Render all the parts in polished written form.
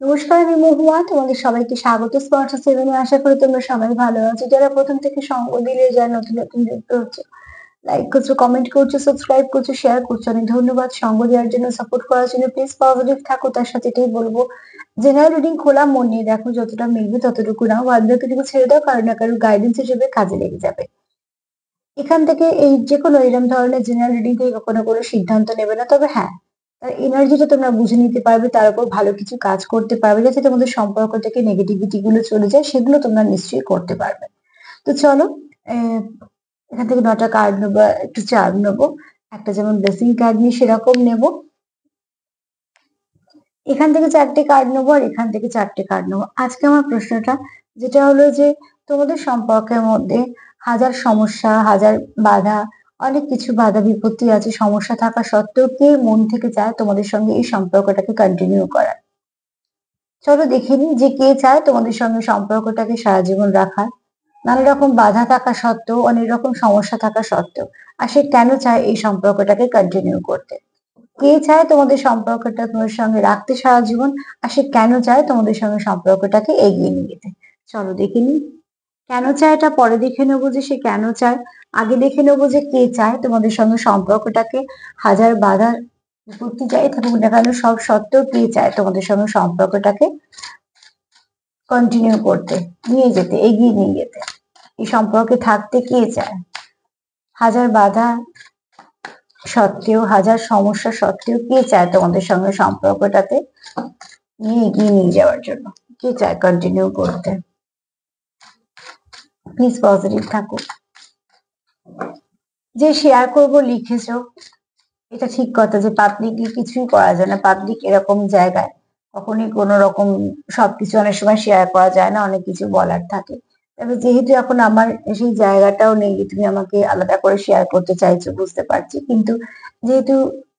নমস্কার, আমি মহুয়া। তোমাদের সবাইকে স্বাগত স্পন্সর সেভেনে। আশা করি তোমরা সবাই ভালো আছো। যারা প্রথম থেকে সঙ্গ দিলে, যারা নতুন নতুন যুক্ত হচ্ছে, লাইক করছো, কমেন্ট করছো, সাবস্ক্রাইব করছো, শেয়ার করছো, অনেক ধন্যবাদ। সঙ্গ দেওয়ার জন্য, সাপোর্ট করার জন্য। প্লিজ পজিটিভ থাকো। তার সাথে এটাই বলবো, জেনারেল রিডিং খোলা মন নিয়ে দেখো, যতটা মিলবে ততটুকু নাও, বাদ বাকিটুকু ছেড়ে দাও, কারো না কারো গাইডেন্স হিসেবে কাজে লেগে যাবে। এখান থেকে এই যে কোনো এরকম ধরনের জেনারেল রিডিং থেকে কখনো কোনো সিদ্ধান্ত নেবে না, তবে হ্যাঁ, তার এনার্জিটা তোমরা বুঝে নিতে পারবে, তার উপর ভালো কিছু কাজ করতে পারবে, যাতে তোমাদের সম্পর্ক থেকে নেগেটিভিটি গুলো চলে যায়, সেগুলো তোমরা নিশ্চয়ই করতে পারবে। তো চলো, আহ, এখান থেকে 9টা কার্ড নেবো, একটু চার্ম নেবো। একটা যেমন ব্লেসিং কার্ড নিয়ে সেরকম নেবো। এখান থেকে 4টে কার্ড নেবো, আর এখান থেকে 4টে কার্ড নেবো। আজকে আমার প্রশ্নটা যেটা হলো যে, তোমাদের সম্পর্কের মধ্যে হাজার সমস্যা, হাজার বাধা, অনেক কিছু বাধা বিপত্তি আছে, সমস্যা থাকা সত্ত্বেও কে মন থেকে চায় তোমাদের সঙ্গে এই সম্পর্কটাকে কন্টিনিউ করার। চলো দেখে নিই যে কে চায় তোমাদের সঙ্গে সম্পর্কটাকে সারা জীবন রাখার, নানা রকম বাধা থাকা সত্ত্বেও, অনেক রকম সমস্যা থাকা সত্ত্বেও। আর সে কেন চায় এই সম্পর্কটাকে কন্টিনিউ করতে। কে চায় তোমাদের সম্পর্কটা তোমাদের সঙ্গে রাখতে সারা জীবন, আর সে কেন চায় তোমাদের সঙ্গে সম্পর্কটাকে এগিয়ে নিয়ে যেতে। চলো দেখে নিই। কেন চায় এটা পরে দেখে নেবো যে সে কেন চায়। আগে দেখে নেবো যে কে চায় তোমাদের সঙ্গে সম্পর্কটাকে, হাজার বাধা বিপত্তি যাই থাকুক না কেন সব সত্ত্বেও কে চায় তোমাদের সঙ্গে সম্পর্কটাকে কন্টিনিউ করতে, নিয়ে যেতে, এগিয়ে নিয়ে যেতে। এই সম্পর্কে থাকতে কে চায়, হাজার বাধা সত্ত্বেও, হাজার সমস্যা সত্ত্বেও কে চায় তোমাদের সঙ্গে সম্পর্কটাতে নিয়ে এগিয়ে নিয়ে যাওয়ার জন্য, কে চায় কন্টিনিউ করতে। প্লিজ পজিটিভ থাকো। যে শেয়ার করবো লিখেছো, এটা ঠিক কথা যে পাবলিকলি কিছুই করা যায় না। পাবলিক এরকম জায়গায় কখনই কোনো রকম সবকিছু অনেক সময় শেয়ার করা যায় না, অনেক কিছু বলার থাকে। তবে যেহেতু এখন আমার সেই জায়গাটাও নেই যে তুমি আমাকে আলাদা করে শেয়ার করতে চাইছো, বুঝতে পারছি, কিন্তু যেহেতু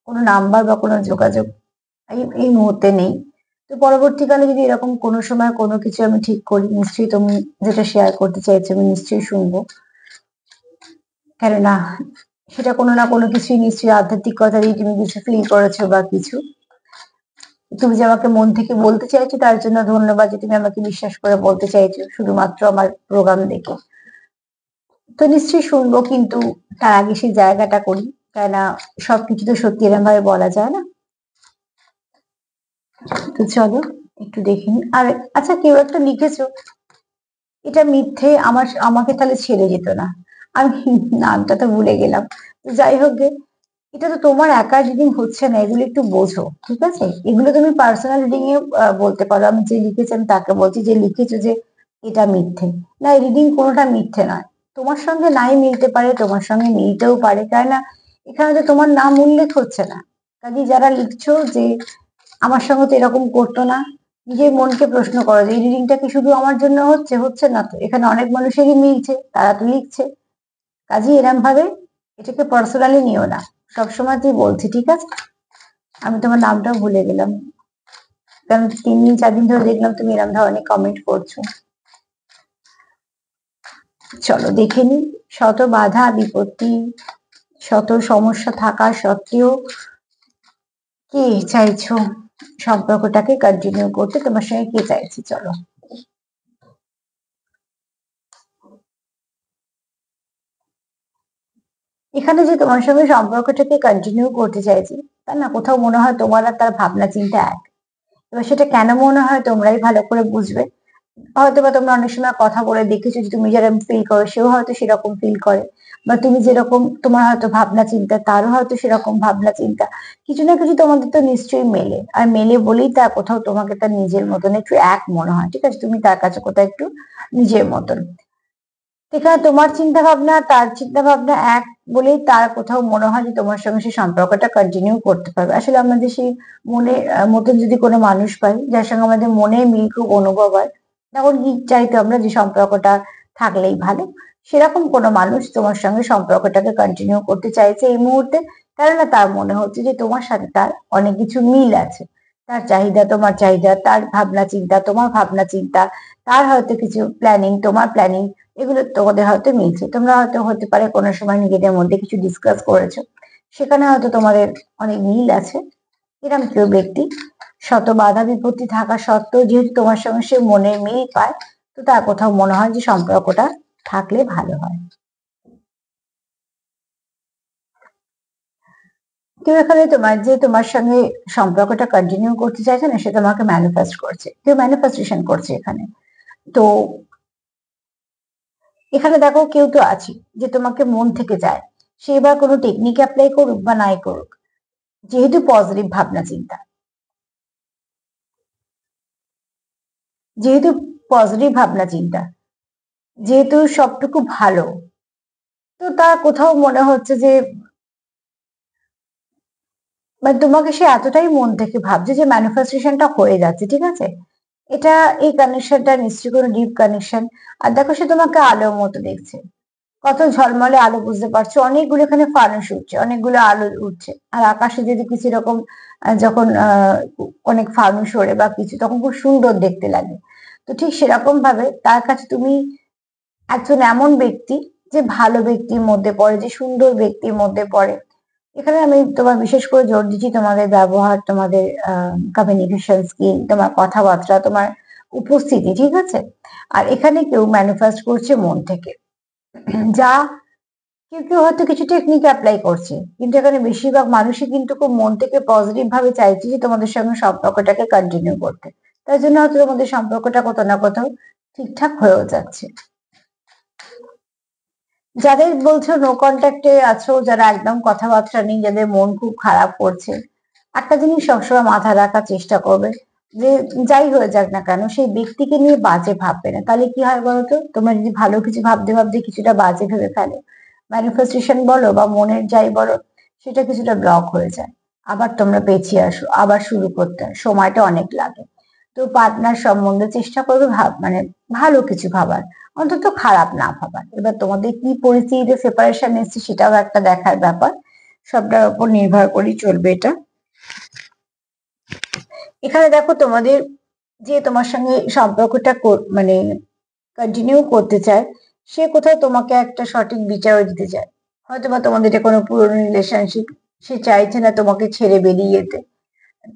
কোনো নাম্বার বা কোনো যোগাযোগ এই এই মুহূর্তে নেই, তো পরবর্তীকালে যদি এরকম কোনো সময় কোনো কিছু আমি ঠিক করি, নিশ্চয়ই তুমি যেটা শেয়ার করতে চাইছো আমি নিশ্চয়ই শুনবো। কেননা সেটা কোনো না কোনো কিছুই নিশ্চয়ই আধ্যাত্মিকতা দিয়ে তুমি কিছু ফিল করেছো বা কিছু তুমি যে আমাকে মন থেকে বলতে চাইছো, তার জন্য ধন্যবাদ যে তুমি আমাকে বিশ্বাস করে বলতে চাইছো শুধুমাত্র আমার প্রোগ্রাম দেখে। তো নিশ্চয়ই শুনবো, কিন্তু তার আগে সেই জায়গাটা করি, কেননা সবকিছু তো সত্যি এরকম ভাবে বলা যায় না। তো চলো একটু দেখে নিই। আর আচ্ছা, কেউ একটা লিখেছো এটা মিথ্যে, আমাকে তাহলে ছেড়ে যেত না। আমি নামটা তো ভুলে গেলাম। তো যাই হোক গে, এটা তো তোমার একা রিডিং হচ্ছে না, এগুলো একটু বোঝো, ঠিক আছে? এগুলো তুমি পার্সোনাল রিডিং এ বলতে পারো। আমি যে লিখেছি আমি তাকে বলছি যে লিখেছো যে এটা মিথ্যে, না রিডিং কোনোটা মিথ্যে নয়। তোমার সঙ্গে নাই মিলতে পারে, তোমার সঙ্গে মিলতেও পারে, তাই না? এখানে তো তোমার নাম উল্লেখ হচ্ছে না। কাজে যারা লিখছো যে আমার সঙ্গে তো এরকম করতো না, নিজের মনকে প্রশ্ন করো যে এই রিডিংটা কি শুধু আমার জন্য হচ্ছে, হচ্ছে না তো? এখানে অনেক মানুষেরই মিলছে, তারা তো লিখছে। কাজে এরম ভাবে এটাকে পার্সোনালি নিও না। সবসময় তুই বলছি, ঠিক আছে? আমি তোমার নামটাও ভুলে গেলাম, কারণ 3 দিন 4 দিন ধরে দেখলাম তুমি এরম ধরনের কমেন্ট করছো। চলো দেখে নি। শত বাধা বিপত্তি, শত সমস্যা থাকা সত্ত্বেও কে চাইছো সম্পর্কটাকে কন্টিনিউ করতে, তোমার সঙ্গে কে চাইছে। চলো এখানে যে তোমার সঙ্গে সম্পর্কটাকে কন্টিনিউ করতে চাইছি, তা না কোথাও মনে হয় তোমার আর তার ভাবনা চিন্তা এক। এবার সেটা কেন মনে হয় তোমরাই ভালো করে বুঝবে। হয়তো বা তোমরা অনেক সময় কথা বলে দেখেছো যে তুমি যেরকম ফিল করো সেও হয়তো সেরকম ফিল করে, বা তুমি যেরকম তোমার হয়তো ভাবনা চিন্তা তারও হয়তো সেরকম ভাবনা চিন্তা। কিছু না কিছু তোমাদের তো নিশ্চয়ই মেলে, আর মেলে বলেই তা কোথাও তোমাকে তার নিজের মতন একটু এক মনে হয়, ঠিক আছে? তুমি তার কাছে কোথাও একটু নিজের মতন। এখানে তোমার চিন্তা ভাবনা তার চিন্তা ভাবনা এক বলেই তার কোথাও মনে হয় যে তোমার সঙ্গে সেই সম্পর্কটা কন্টিনিউ করতে পারবে। আসলে আমাদের সেই মনে মতন যদি কোনো মানুষ পাই, যার সঙ্গে আমাদের মনে মিল খুব অনুভব হয়, তখন কি চাইতো আমরা যে সম্পর্কটা থাকলেই ভালো। সেরকম কোনো মানুষ তোমার সঙ্গে সম্পর্কটাকে কন্টিনিউ করতে চাইছে এই মুহূর্তে, কেননা তার মনে হচ্ছে যে তোমার সাথে তার অনেক কিছু মিল আছে। তার চাহিদা তোমার চাহিদা, তার ভাবনা চিন্তা তোমার ভাবনা চিন্তা, তার হয়তো কিছু প্ল্যানিং তোমার প্ল্যানিং, এগুলো তোমাদের হয়তো মিলছে। তোমরা হয়তো হতে পারে কোনো সময় নিজেদের মধ্যে কিছু ডিসকাস করেছো, সেখানে হয়তো তোমাদের অনেক মিল আছে। এরকম কেউ ব্যক্তি শত বাধা বিপত্তি থাকা সত্ত্বেও যেহেতু তোমার সঙ্গে সে মনের মিল পায়, তো তার কোথাও মনে হয় যে সম্পর্কটা থাকলে ভালো হয়। কেউ এখানে তোমার সঙ্গে সম্পর্কটা কন্টিনিউ করতে চাইছে না, সে তোমাকে ম্যানিফেস্ট করছে, কেউ ম্যানিফেস্টেশন করছে এখানে। তো এখানে দেখো কেউ তো আছে যে তোমাকে মন থেকে চায়, সে এবার কোনো টেকনিক অ্যাপ্লাই করুক বা নাই করুক, যেহেতু পজিটিভ ভাবনা চিন্তা, যেহেতু পজিটিভ ভাবনা চিন্তা, যেহেতু সবটুকু ভালো, তো তার কোথাও মনে হচ্ছে যে মানে তোমাকে সে এতটাই মন থেকে ভাবছে যে ম্যানিফেস্টেশনটা হয়ে যাচ্ছে, ঠিক আছে। এটা এই কানেকশনটা নিশ্চয়ই কোনো ডিপ কানেকশন। আর দেখো সে তোমাকে আলোর মতো দেখছে, কত ঝলমলে আলো, বুঝতে পারছো, অনেকগুলো এখানে ফানুস উঠছে, অনেকগুলো আলো উঠছে। আর আকাশে যদি কিছু রকম যখন অনেক ফানুস ওড়ে বা কিছু, তখন খুব সুন্দর দেখতে লাগে। তো ঠিক সেরকম ভাবে তার কাছে তুমি একজন এমন ব্যক্তি যে ভালো ব্যক্তির মধ্যে পড়ে, যে সুন্দর ব্যক্তির মধ্যে পড়ে। এখানে আমি তোমার বিশেষ করে জোর দিচ্ছি তোমাদের ব্যবহার, তোমাদের কমিউনিকেশন স্কিল, তোমার কথাবার্তা, তোমার উপস্থিতি, ঠিক আছে। আর এখানে কেউ ম্যানিফেস্ট করছে মন থেকে, যা কেউ কেউ হয়তো কিছু টেকনিক অ্যাপ্লাই করছে, কিন্তু এখানে বেশিরভাগ মানুষই কিন্তু খুব মন থেকে পজিটিভ ভাবে চাইছে যে তোমাদের সঙ্গে সম্পর্কটাকে কন্টিনিউ করতে। তাই জন্য হয়তো তোমাদের সম্পর্কটা কোথাও না কোথাও ঠিকঠাক হয়েও যাচ্ছে। যাদের বলছো নো কন্ট্যাক্টে আছো, যারা একদম কথাবার্তা নেই, যাদের মন খুব খারাপ করছে, একটা জিনিস সবসময় মাথায় রাখার চেষ্টা করবে যে যাই হয়ে যাক না কেন, সেই ব্যক্তিকে নিয়ে বাজে ভাববে না। তাহলে কি হয় বলতো, তোমরা যদি ভালো কিছু ভাবতে ভাবতে কিছুটা বাজে ভেবে ফেলো, ম্যানিফেস্টেশন বলো বা মনের যাই বলো, সেটা কিছুটা ব্লক হয়ে যায়। আবার তোমরা পেছিয়ে আসো, আবার শুরু করতে হয়, সময়টা অনেক লাগে। তো পার্টনার সম্বন্ধে চেষ্টা করবে মানে ভালো কিছু ভাবার, অন্তত খারাপ না ভাবার। এবার তোমাদের কি পরিস্থিতিতে সেপারেশন এসছে সেটাও একটা দেখার ব্যাপার, সবটার উপর নির্ভর করেই চলবে এটা। এখানে দেখো তোমাদের যে তোমার সঙ্গে সম্পর্কটা মানে কন্টিনিউ করতে চায়, সে কোথাও তোমাকে একটা সঠিক বিচারও দিতে চায়। হয়তো বা তোমাদের এটা কোনো পুরনো রিলেশনশিপ, সে চাইছে না তোমাকে ছেড়ে বেরিয়ে যেতে।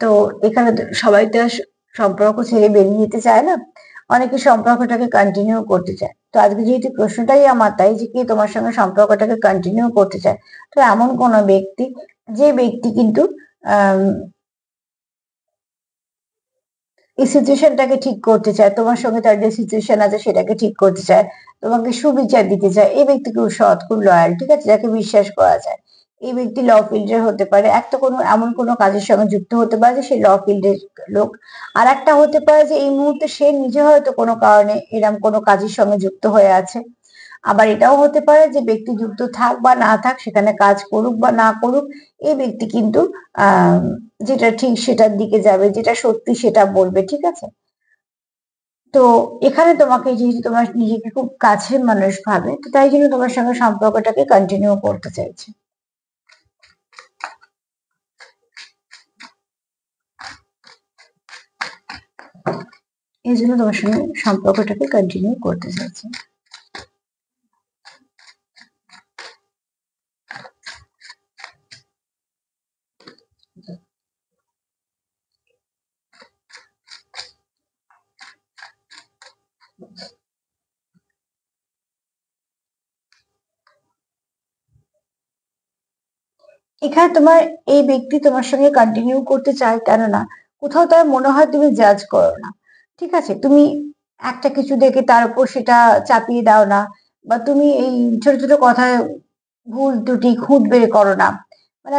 তো এখানে তো সবাই তো আর সম্পর্ক ছেড়ে বেরিয়ে যেতে চায় না, অনেকে সম্পর্কটাকে কন্টিনিউ করতে চায়। তো আজকে যেহেতু প্রশ্নটাই আমার তাই, যে কি তোমার সঙ্গে সম্পর্কটাকে কন্টিনিউ করতে চায়, তো এমন কোন ব্যক্তি, যে ব্যক্তি কিন্তু আহ এই সিচুয়েশনটাকে ঠিক করতে চায়, তোমার সঙ্গে তার যে সিচুয়েশন আছে সেটাকে ঠিক করতে চায়, তোমাকে সুবিচার দিতে চায়। এই ব্যক্তি খুব সৎ, খুব লয়াল, ঠিক আছে, যাকে বিশ্বাস করা যায়। এই ব্যক্তি ল ফিল্ডের হতে পারে, একটা কোনো এমন কোনো কাজের সঙ্গে যুক্ত হতে পারে যে সে ল ফিল্ডের লোক। আর একটা হতে পারে যে এই মুহূর্তে সে নিজে হয়তো কোনো কারণে এরকম কোনো কাজের সঙ্গে যুক্ত হয়ে আছে। আবার এটাও হতে পারে যে ব্যক্তি যুক্ত থাক বা না থাক, সেখানে কাজ করুক বা না করুক, এই ব্যক্তি কিন্তু আহ যেটা ঠিক সেটার দিকে যাবে, যেটা সত্যি সেটা বলবে, ঠিক আছে। তো এখানে তোমাকে যেহেতু তোমার নিজেকে খুব কাছের মানুষ ভাবে, তো তাই জন্য তোমার সঙ্গে সম্পর্কটাকে কন্টিনিউ করতে চাইছে। এই জন্য তোমার সঙ্গে সম্পর্কটাকে কন্টিনিউ করতে চাইছে। এখানে তোমার এই ব্যক্তি তোমার সঙ্গে কন্টিনিউ করতে চায়, কেননা কোথাও তার মনে হয় তুমি জাজ করো না, ঠিক আছে। তুমি একটা কিছু দেখে তার উপর সেটা চাপিয়ে দাও না, বা তুমি এই ছোট ছোট কথায় ভুল ত্রুটি খুঁত বের করো না, মানে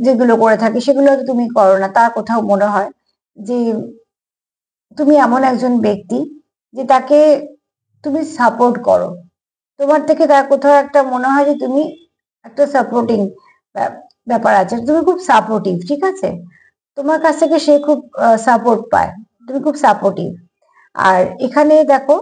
যেগুলো করে থাকে সেগুলো হয়তো তুমি করো না। তার কোথাও মনে হয় যে তুমি এমন একজন ব্যক্তি যে তাকে তুমি সাপোর্ট করো, তোমার থেকে তার কোথাও একটা মনে হয় যে তুমি একটা সাপোর্টিং ব্যাপার আছে, তুমি খুব সাপোর্টিভ, ঠিক আছে। তোমার কাছ থেকে সে খুব সাপোর্ট পায়, তুমি খুব সাপোর্টিভ। আর এখানে দেখো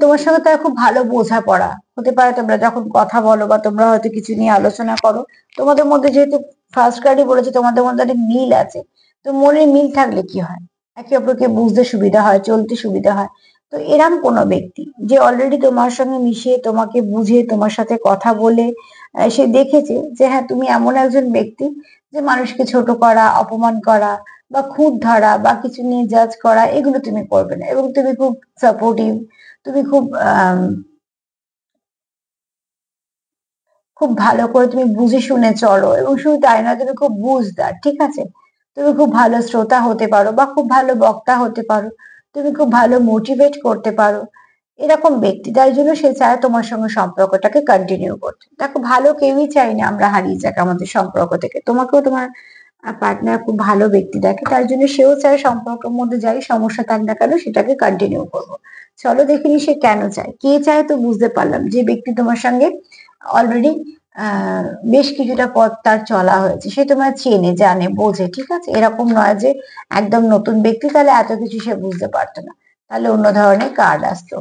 তোমার সঙ্গে তার খুব ভালো বোঝাপড়া হতে পারে, তোমরা যখন কথা বলো বা তোমরা হয়তো কিছু নিয়ে আলোচনা করো, তোমাদের মধ্যে যেহেতু ফার্স্ট কার্ডই বলেছে তোমাদের মধ্যে একটা মিল আছে, তো মনে মিল থাকলে কি হয়, একে অপরকে বুঝতে সুবিধা হয়, চলতে সুবিধা হয়। তো এরম কোনো ব্যক্তি যে অলরেডি তোমার সঙ্গে মিশে, তোমাকে বুঝে, তোমার সাথে কথা বলে সে দেখেছে যে হ্যাঁ তুমি এমন একজন ব্যক্তি যে মানুষকে ছোট করা, অপমান করা বা খুঁত ধরা বা কিছু নিয়ে জাজ করা, এগুলো তুমি করবে না। এবং তুমি খুব সাপোর্টিভ, তুমি খুব খুব ভালো করে তুমি বুঝে শুনে চলো, এবং শুধু তাই নয়, তুমি খুব বুঝদার, ঠিক আছে? তুমি খুব ভালো শ্রোতা হতে পারো বা খুব ভালো বক্তা হতে পারো, তুমি খুব ভালো মোটিভেট করতে পারো। এরকম ব্যক্তি, তার জন্য সে চায় তোমার সঙ্গে সম্পর্কটাকে কন্টিনিউ করতে। দেখো, ভালো কেউই চাই না আমরা হারিয়ে যাক আমাদের সম্পর্ক থেকে। তোমাকেও তোমার পার্টনার খুব ভালো ব্যক্তি দেখে, তার জন্য সেও চায় সম্পর্কের মধ্যে যাই সমস্যা থাক না কেন সেটাকে কন্টিনিউ করবো। চলো দেখিনি সে কেন চায়, কে চায় তো বুঝতে পারলাম। যে ব্যক্তি তোমার সঙ্গে অলরেডি বেশ কিছুটা পথ তার চলা হয়েছে, সে তোমার চেনে জানে বোঝে, ঠিক আছে? এরকম নয় যে একদম নতুন ব্যক্তি, তাহলে এত কিছু সে বুঝতে পারতো না, তাহলে অন্য ধরনের কার্ড আসতো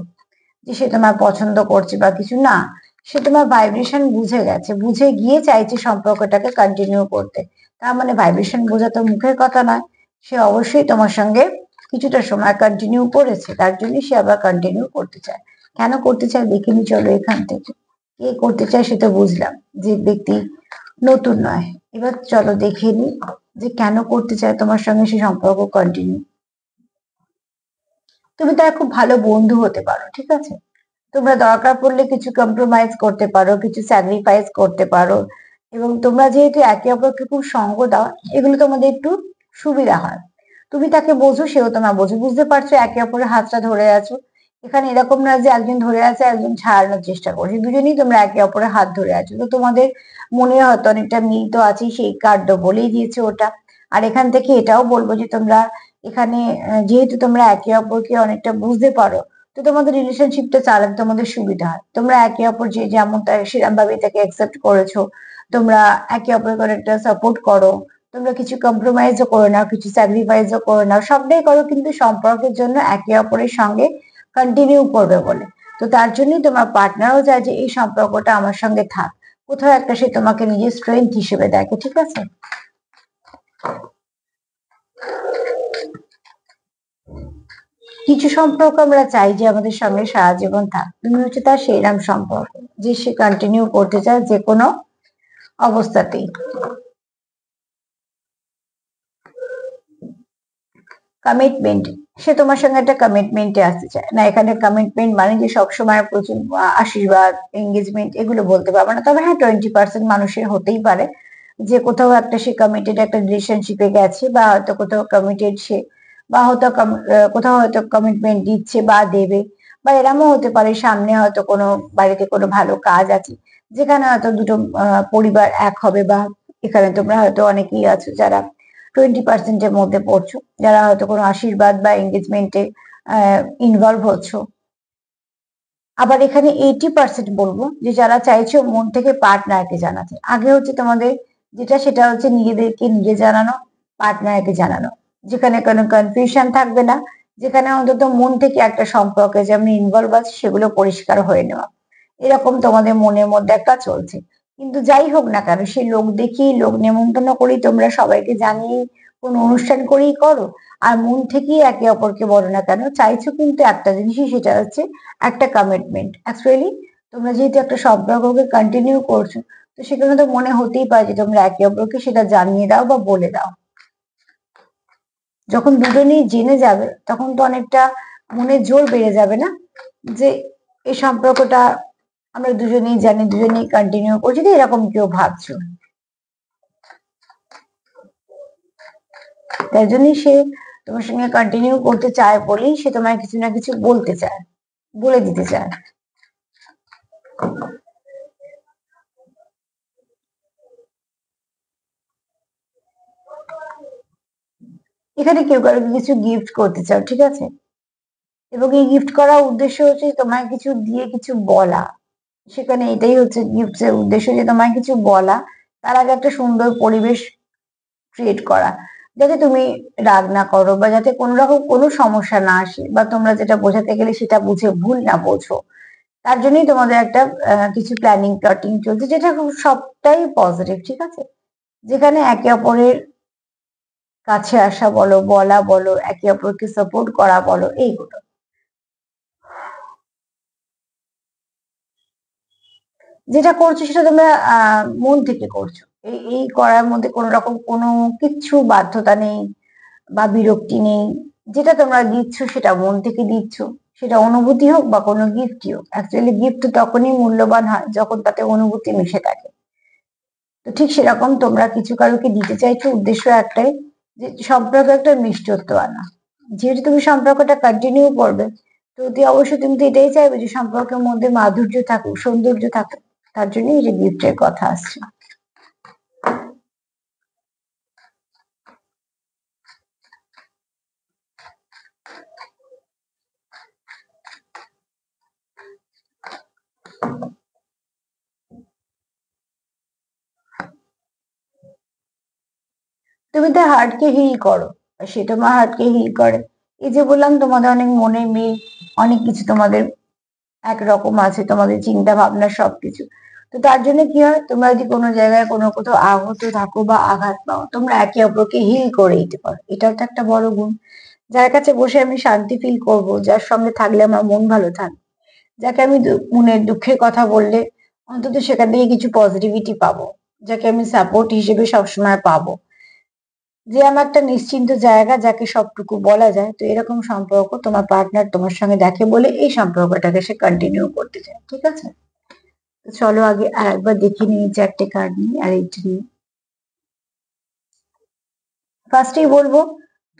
যে সে তোমার পছন্দ করছে বা কিছু না। সে তোমার ভাইব্রেশন বুঝে গেছে, বুঝে গিয়ে চাইছে সম্পর্কটাকে কন্টিনিউ করতে। তার মানে ভাইব্রেশন বোঝা তো মুখের কথা নয়, সে অবশ্যই তোমার সঙ্গে কিছুটা সময় কন্টিনিউ করেছে, তার জন্য সে আবার কন্টিনিউ করতে চায়। কেন করতে চায় দেখিনি চলো এখান থেকে। কে করতে চায় সেটা বুঝলাম, যে ব্যক্তি নতুন নয়। এবার চলো দেখে নি যে কেন করতে চায় তোমার সঙ্গে সে সম্পর্ক কন্টিনিউ। তুমি তার খুব ভালো বন্ধু হতে পারো, ঠিক আছে? তোমরা দরকার পড়লে কিছু কম্প্রোমাইজ করতে পারো, কিছু স্যাক্রিফাইস করতে পারো, এবং তোমরা যেহেতু একে অপরকে খুব সঙ্গ দাও, এগুলো তোমাদের একটু সুবিধা হয়। তুমি তাকে বোঝো, সেও তোমার বোঝো, বুঝতে পারছো, একে অপরের হাতটা ধরে আছো। এখানে এরকম না যে একজন ধরে আছে একজন ছাড়ানোর চেষ্টা করছে, দুজনেই তোমরা একে অপরের হাত ধরে আছো। তো তোমাদের মনে হয়তো অনেকটা মিল তো আছেই, সেই কার্ড বলেই দিয়েছে ওটা। আর এখান থেকে এটাও বলবো যে তোমরা এখানে যেহেতু তোমরা একে অপরকে অনেকটা বুঝতে পারো, তো তোমাদের রিলেশনশিপটা চালাতে তোমাদের সুবিধা হয়। তোমরা একে অপর যে যেমন সেরকম ভাবে তাকে অ্যাকসেপ্ট করেছো, তোমরা একে অপরকে অনেকটা সাপোর্ট করো, তোমরা কিছু কম্প্রোমাইজও করে নাও, কিছু স্যাক্রিফাইসও করে নাও, সবটাই করো কিন্তু সম্পর্কের জন্য একে অপরের সঙ্গে কন্টিনিউ করবে বলে। তো তার জন্যই তোমার পার্টনারও চায় যে এই সম্পর্কটা আমার সঙ্গে থাক, কোথাও একটা সে তোমাকে নিজের স্ট্রেংথ হিসেবে দেখে, ঠিক আছে? কিছু সম্পর্ক আমরা চাই যে আমাদের সঙ্গে সারা জীবন থাক, তুমি হচ্ছে তার সেইরাম সম্পর্ক, যে সে কন্টিনিউ করতে চায় যে কোনো অবস্থাতেই। কমিটমেন্ট, সে তোমার সঙ্গে একটা কমিটমেন্টে আসতে চায় না। এখানে কমিটমেন্ট মানে যে সবসময় প্রচুর আশীর্বাদ, এঙ্গেজমেন্ট এগুলো বলতে পারবো না, তবে হ্যাঁ 20% মানুষের হতেই পারে যে কোথাও একটা সে কমিটেড একটা রিলেশনশিপে গেছে, বা হয়তো কোথাও কমিটেড সে, বা হয়তো কোথাও হয়তো কমিটমেন্ট দিচ্ছে বা দেবে। বা এরমও হতে পারে সামনে হয়তো কোনো বাড়িতে কোনো ভালো কাজ আছে, যেখানে হয়তো দুটো পরিবার এক হবে, বা এখানে তোমরা হয়তো অনেকেই আছো যারা 20%-এর মধ্যে পড়ছো, যারা হয়তো কোনো আশীর্বাদ বা এঙ্গেজমেন্টে ইনভলভ হচ্ছ। আবার এখানে 80% বলবো যে যারা চাইছো মন থেকে পার্টনারকে জানাতে। আগে হচ্ছে তোমাদের যেটা, সেটা হচ্ছে নিজেদেরকে নিজে জানানো, পার্টনারকে জানানো, যেখানে কোনো কনফিউশন থাকবে না, যেখানে অন্তত মন থেকে একটা সম্পর্কে যে আমি ইনভলভ আছি সেগুলো পরিষ্কার হয়ে নেওয়া। এরকম তোমাদের মনের মধ্যে একটা চলছে। কিন্তু যাই হোক না কেন, সে লোক দেখিয়ে, লোক নেমন্তন্ন করেই, তোমরা সবাইকে জানিয়ে কোনো অনুষ্ঠান করেই করো, আর মন থেকেই একে অপরকে বলো না কেন, চাইছো কিন্তু একটা জিনিসই, সেটা হচ্ছে একটা কমিটমেন্ট। অ্যাকচুয়ালি তোমরা যেহেতু একটা সম্পর্ককে কন্টিনিউ করছো, তো সেখানে তো মনে হতেই পারে যে তোমরা একে অপরকে সেটা জানিয়ে দাও বা বলে দাও। যখন দুজনেই জেনে যাবে তখন তো অনেকটা মনে জোর বেড়ে যাবে না, যে এই সম্পর্কটা আমরা দুজনেই জানি, দুজনেই কন্টিনিউ করছি, তো এরকম কেউ ভাবছো। তাই জন্যই সে তোমার সঙ্গে কন্টিনিউ করতে চায় বলেই সে তোমায় কিছু না কিছু বলতে চায়, বলে দিতে চায়। এখানে কেউ কারোকে কিছু গিফট করতে চাও, ঠিক আছে? এবং এই গিফট করার উদ্দেশ্য হচ্ছে তোমায় কিছু দিয়ে কিছু বলা। সেখানে এটাই হচ্ছে গিফট এর উদ্দেশ্য, যে তোমায় কিছু বলা, তার আগে একটা সুন্দর পরিবেশ ক্রিয়েট করা, যাতে তুমি রাগ না করো, বা যাতে কোনো রকম কোনো সমস্যা না আসে, বা তোমরা যেটা বোঝাতে গেলে সেটা বুঝে ভুল না বোঝো। তার জন্যই তোমাদের একটা কিছু প্ল্যানিং প্লটিং চলছে, যেটা খুব সবটাই পজিটিভ, ঠিক আছে? যেখানে একে অপরের কাছে আসা বলো, বলা বলো, একে অপরকে সাপোর্ট করা বলো, এইগুলো যেটা করছো সেটা তোমরা মন থেকে করছো। এই করার মধ্যে কোনো রকম কোনো কিচ্ছু বাধ্যতা নেই বা বিরক্তি নেই। যেটা তোমরা দিচ্ছ সেটা মন থেকে দিচ্ছ, সেটা অনুভূতি হোক বা কোনো গিফটই হোক। অ্যাকচুয়ালি গিফট তখনই মূল্যবান হয় যখন তাতে অনুভূতি মিশে থাকে। তো ঠিক সেরকম তোমরা কিছু কারোকে দিতে চাইছো, উদ্দেশ্য একটাই, যে সম্পর্কে একটা মিষ্টত্ব আনা। যেহেতু তুমি সম্পর্কটা কন্টিনিউ করবে, তো অতি অবশ্যই তুমি তো এটাই চাইবে যে সম্পর্কের মধ্যে মাধুর্য থাকুক, সৌন্দর্য থাকুক। তার জন্যই এই যে গিফটের কথা আসছে। তুমি তার হার্টকে হিল করো, আর সে তোমার হার্টকে হিল করে। এই যে বললাম তোমাদের অনেক মনে মিল, অনেক কিছু তোমাদের একরকম আছে, তোমাদের চিন্তা ভাবনা সবকিছু। তো তার জন্য কি হয়, তোমরা যদি কোনো জায়গায় কোনো কোথাও আহত থাকো বা আঘাত পাও, তোমরা একে অপরকে হিল করে দিতে পারো। এটাও তো একটা বড় গুণ। যার কাছে বসে আমি শান্তি ফিল করব, যার সঙ্গে থাকলে আমার মন ভালো থাকবে, যাকে আমি মনের দুঃখের কথা বললে অন্তত সেখান থেকে কিছু পজিটিভিটি পাবো, যাকে আমি সাপোর্ট হিসেবে সবসময় পাবো, যে আমার একটা নিশ্চিন্ত জায়গা, যাকে সবটুকু বলা যায়। তো এরকম সম্পর্ক তোমার পার্টনার তোমার সঙ্গে দেখে বলে এই সম্পর্কটাকে সে কন্টিনিউ করতে চায়। ঠিক আছে, তো চলো আগে আর একবার দেখে নিই চারটে কার্ড নিয়ে আর এইটা নিয়ে। ফার্স্টেই বলবো,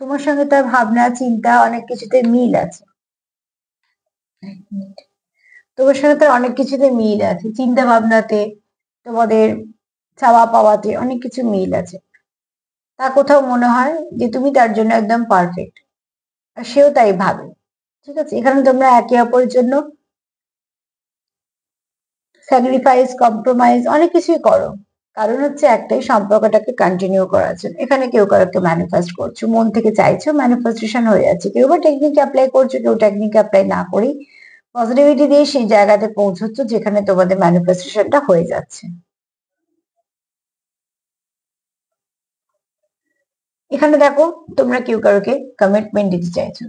তোমার সঙ্গে তার ভাবনা চিন্তা অনেক কিছুতে মিল আছে। এক মিনিট। তোমার সঙ্গে তার অনেক কিছুতে মিল আছে, চিন্তা ভাবনাতে, তোমাদের চাওয়া পাওয়াতে অনেক কিছু মিল আছে। তা কোথাও মনে হয় যে তুমি তার জন্য একদম পারফেক্ট, আর সেও তাই ভাবে। ঠিক আছে, এখানে তোমরা একে অপরের জন্য স্যাক্রিফাইস, কম্প্রোমাইজ অনেক কিছুই করো। কারণ হচ্ছে একটাই, সম্পর্কটাকে কন্টিনিউ করার জন্য। এখানে কেউ কারোকে ম্যানিফেস্ট করছো, মন থেকে চাইছো, ম্যানিফেস্টেশন হয়ে যাচ্ছে। কেউ বা টেকনিক অ্যাপ্লাই করছো, কেউ টেকনিক অ্যাপ্লাই না করেই পজিটিভিটি দিয়ে সেই জায়গাতে পৌঁছচ্ছ যেখানে তোমাদের ম্যানিফেস্টেশনটা হয়ে যাচ্ছে। এখানে দেখো, তোমরা কেউ কারোকে কমিটমেন্ট দিতে চাইছো।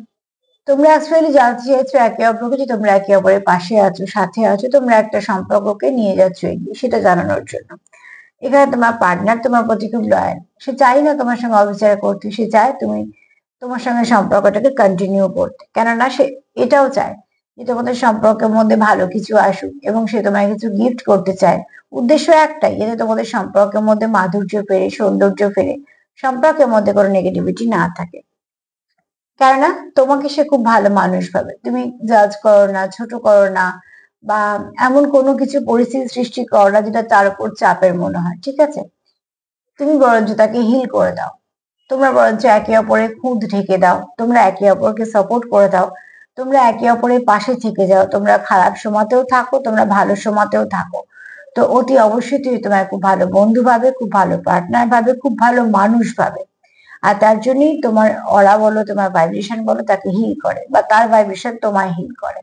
তোমরা অ্যাকচুয়ালি জানতে চাইছো একে অপরকে, যে তোমরা একে অপরের পাশে আছো, সাথে আছো, তোমরা একটা সম্পর্ককে নিয়ে যাচ্ছ এগিয়ে, সেটা জানানোর জন্য। এখানে তোমার পার্টনার তোমার প্রতি খুব লয়াল। সে চাই না তোমার সঙ্গে অবিচার করতে, সে চায় তুমি তোমার সঙ্গে সম্পর্কটাকে কন্টিনিউ করতে। কেননা সে এটাও চায় যে তোমাদের সম্পর্কের মধ্যে ভালো কিছু আসুক, এবং সে তোমায় কিছু গিফট করতে চায়। উদ্দেশ্য একটাই, যাতে তোমাদের সম্পর্কের মধ্যে মাধুর্য ফেরে, সৌন্দর্য ফেরে, সম্পর্কের মধ্যে কোনো নেগেটিভিটি না থাকে। কেননা তোমাকে সে খুব ভালো মানুষ ভাবে। তুমি জাজ করো না, ছোট করো না, বা এমন কোনো কিছু পরিস্থিতি সৃষ্টি করো না যেটা তার উপর চাপের মনে হয়। ঠিক আছে, তুমি বরঞ্চ তাকে হিল করে দাও। তোমরা বরঞ্চ একে অপরের খুঁত ঢেকে দাও, তোমরা একে অপরকে সাপোর্ট করে দাও, তোমরা একে অপরের পাশে থেকে যাও। তোমরা খারাপ সময়তেও থাকো, তোমরা ভালো সময়তেও থাকো। তো অতি অবশ্যই তুমি তোমার খুব ভালো বন্ধু ভাবে, খুব ভালো পার্টনার ভাবে, খুব ভালো মানুষ ভাবে। আর তার জন্যই তোমার অরা বলো, তোমার ভাইব্রেশন বলো, তাকে হিল করে, বা তার ভাইব্রেশন তোমায় হিল করে।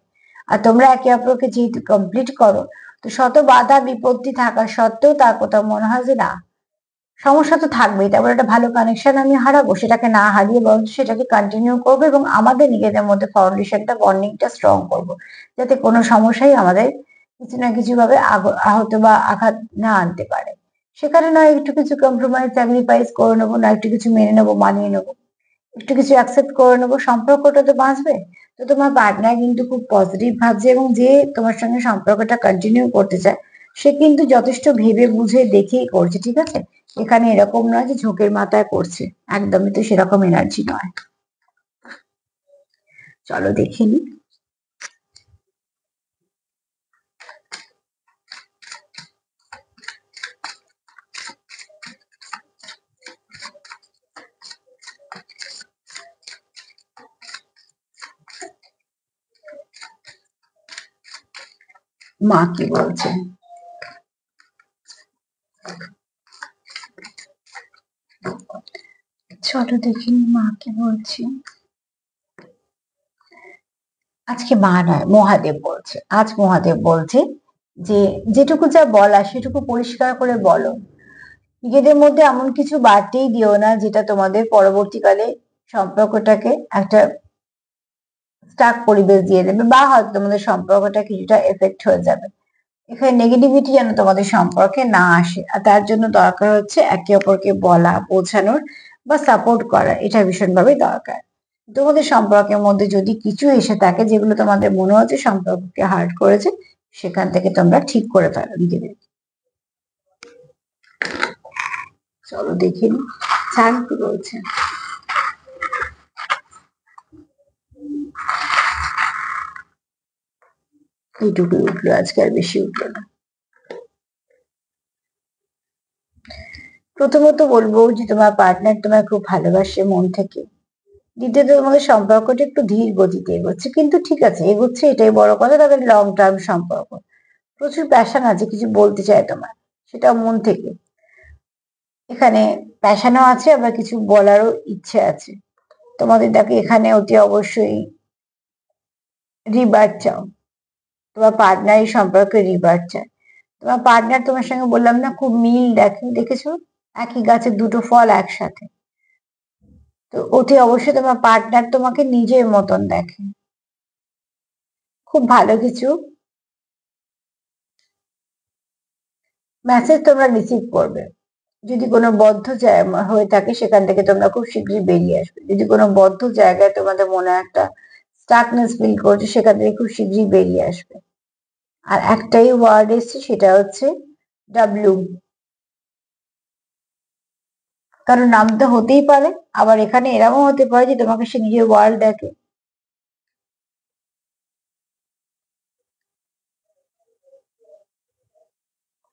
আর তোমরা একে অপরকে যেহেতু কমপ্লিট করো, তো শত বাধা বিপত্তি থাকা সত্ত্বেও তার কোথাও মনে হয় যে না, সমস্যা তো থাকবেই, তারপর একটা ভালো কানেকশন আমি হারাবো, সেটাকে না হারিয়ে বরঞ্চ সেটাকে কন্টিনিউ করবো, এবং আমাদের নিজেদের মধ্যে ফাউন্ডেশনটা, বন্ডিংটা স্ট্রং করব, যাতে কোনো সমস্যাই আমাদের কিছু না কিছু ভাবে আহত বা আঘাত না আনতে পারে। সেখানে নয় একটু কিছু কম্প্রোমাইজ, স্যাক্রিফাইস করে নেবো, না একটু কিছু মেনে নেবো, মানিয়ে নেবো, একটু কিছু অ্যাকসেপ্ট করে নেবো, সম্পর্কটা তো বাঁচবে। তো তোমার পার্টনার কিন্তু খুব পজিটিভ ভাবছে, এবং যে তোমার সঙ্গে সম্পর্কটা কন্টিনিউ করতে চায়, সে কিন্তু যথেষ্ট ভেবে বুঝে দেখেই করছে। ঠিক আছে, এখানে এরকম নয় যে ঝোঁকের মাথায় করছে, একদমই তো সেরকম এনার্জি নয়। চলো দেখে নি। মা কি বলছে। চলো দেখে নি মা কি বলছে। আজকে মা নয়, মহাদেব বলছে। আজ মহাদেব বলছে যে যেটুকু যা বলা সেটুকু পরিষ্কার করে বলো। নিজেদের মধ্যে এমন কিছু বাড়তেই দিও না যেটা তোমাদের পরবর্তীকালে সম্পর্কটাকে একটা স্টাক পরিবেশ দিয়ে দেবে, বা হয়তো তোমাদের সম্পর্কটা কিছুটা এফেক্ট হয়ে যাবে। এখানে নেগেটিভিটি যেন তোমাদের সম্পর্কে না আসে, আর তার জন্য দরকার হচ্ছে একে অপরকে বলা, বোঝানোর বা সাপোর্ট করা, এটা ভীষণভাবে দরকার। তোমাদের সম্পর্কের মধ্যে যদি কিছু এসে থাকে যেগুলো তোমাদের মনে হচ্ছে সম্পর্ককে হার্ট করেছে, সেখান থেকে তোমরা ঠিক করে ফেলো নিজেদের। চলো দেখে নি চান কি বলছে। এইটুকুই উঠলো আজকে, আর বেশি উঠলো না। প্রথমত বলবো যে তোমার পার্টনার তোমায় খুব ভালোবাসে মন থেকে। দ্বিতীয়ত তোমাদের সম্পর্কটা একটু ধীর গতিতে এগোচ্ছে, কিন্তু ঠিক আছে, এগোচ্ছে এটাই বড় কথা। তাদের লং টার্ম সম্পর্ক, প্রচুর প্যাশন আছে, কিছু বলতে চায় তোমার, সেটা মন থেকে। এখানে প্যাশনও আছে, আবার কিছু বলারও ইচ্ছে আছে তোমাদের। দেখো এখানে অতি অবশ্যই রিবার্ট চাও, তোমার পার্টনার এই সম্পর্কে রিবার্ট চায়। তোমার পার্টনার তোমার সঙ্গে বললাম না খুব মিল দেখেছো, একই গাছের দুটো ফল একসাথে। তো অতি অবশ্যই তোমার পার্টনার তোমাকে নিজের মতন দেখে, খুব ভালো কিছু মেসেজ তোমরা রিসিভ করবে। যদি কোনো বদ্ধ হয়ে থাকে সেখান থেকে তোমরা খুব শীঘ্রই বেরিয়ে আসবে। যদি কোনো বদ্ধ জায়গায় তোমাদের মনে একটা স্টাকনেস ফিল করছে, সেখান থেকে খুব শীঘ্রই বেরিয়ে আসবে। আর একটাই ওয়ার্ড এসছে, সেটা হচ্ছে ডাব্লিউ। কারণ নাম তো হতেই পারে, আবার এখানে এরকমও হতে পারে যে তোমাকে সে নিজের ওয়ার্ল্ড দেখে।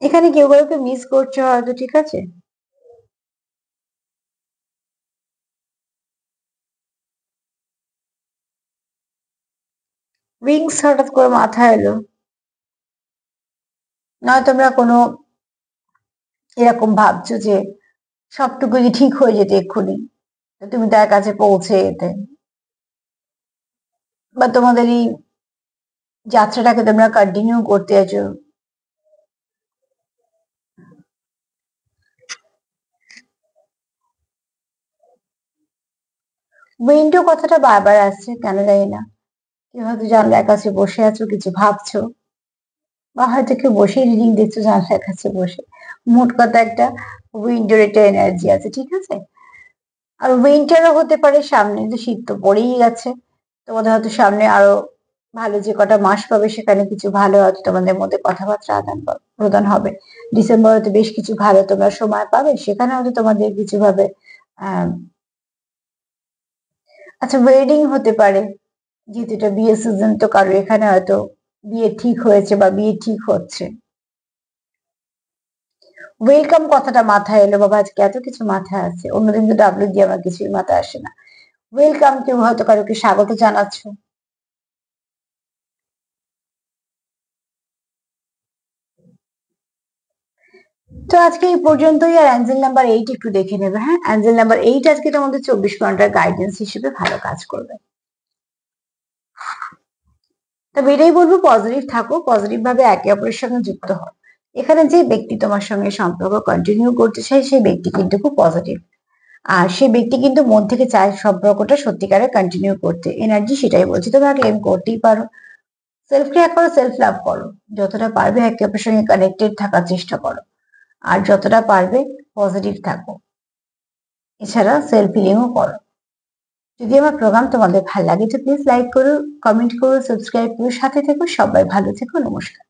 এখানে কেউ কাউকে মিস করছো হয়তো, ঠিক আছে। উইংস হঠাৎ করে মাথায় এলো, নয় তোমরা কোনো এরকম ভাবছো যে সবটুকু যে ঠিক হয়ে যেত এক্ষুনি, তুমি তার কাছে পৌঁছে যেতে, বা তোমাদের এই যাত্রাটাকে তোমরা কন্টিনিউ করতে আছো। উইন্ডো কথাটা বারবার আসছে, কেন জানি না। কেউ হয়তো জানলার কাছে বসে আছো, কিছু ভাবছো, বা হয়তো কেউ বসে রিডিং দিচ্ছ জানলার কাছে বসে। মোট কথা একটা উইন্ডোর একটা এনার্জি আছে, ঠিক আছে। আর উইন্টারও হতে পারে, সামনে তো শীত তো পড়েই গেছে। তোমাদের হয়তো সামনে আরো ভালো যে কটা মাস পাবে, সেখানে কিছু ভালো হয়তো তোমাদের মধ্যে কথাবার্তা আদান প্রদান হবে। ডিসেম্বরে তো বেশ কিছু ভালো তোমরা সময় পাবে, সেখানে হয়তো তোমাদের কিছু ভাবে আহ আচ্ছা ওয়েডিং হতে পারে, যেহেতু এটা বিয়ে সিজন, তো কারো এখানে হয়তো বিয়ে ঠিক হয়েছে বা বিয়ে ঠিক হচ্ছে। ওয়েলকাম কথাটা মাথায় এলো, বাবা আজকে এত কিছু মাথায় আছে, অন্যদিন তো ডাব্লিউ দিয়ে আমার কিছুই মাথায় আসে না। ওয়েলকাম, কেউ হয়তো কারোকে স্বাগত জানাচ্ছ। তো আজকে এই পর্যন্তই। আর অ্যাঞ্জেল নাম্বার 8 একটু দেখে নেবে। হ্যাঁ, অ্যাঞ্জেল নাম্বার 8 আজকে তোমাদের 24 ঘন্টার গাইডেন্স হিসেবে ভালো কাজ করবে। তবে এটাই বলবো, পজিটিভ থাকো, পজিটিভ ভাবে একে অপরের সঙ্গে যুক্ত হও। এখানে যে ব্যক্তি তোমার সঙ্গে সম্পর্ক কন্টিনিউ করতে চায়, সেই ব্যক্তি কিন্তু খুব পজিটিভ। আর সেই ব্যক্তি কিন্তু মন থেকে চায় সম্পর্কটা সত্যিকারে কন্টিনিউ করতে। এনার্জি সেটাই বলছে, তোমরা ক্লেম করতেই পারো। সেলফ কেয়ার করো, সেলফ লাভ করো, যতটা পারবে একে অপরের সঙ্গে কানেক্টেড থাকার চেষ্টা করো, আর যতটা পারবে পজিটিভ থাকো। এছাড়া সেলফ হিলিংও করো। যদি আমার প্রোগ্রাম তোমাদের ভালো লাগে তো প্লিজ লাইক করো, কমেন্ট করো, সাবস্ক্রাইব করো, সাথে থেকো। সবাই ভালো থেকো, নমস্কার।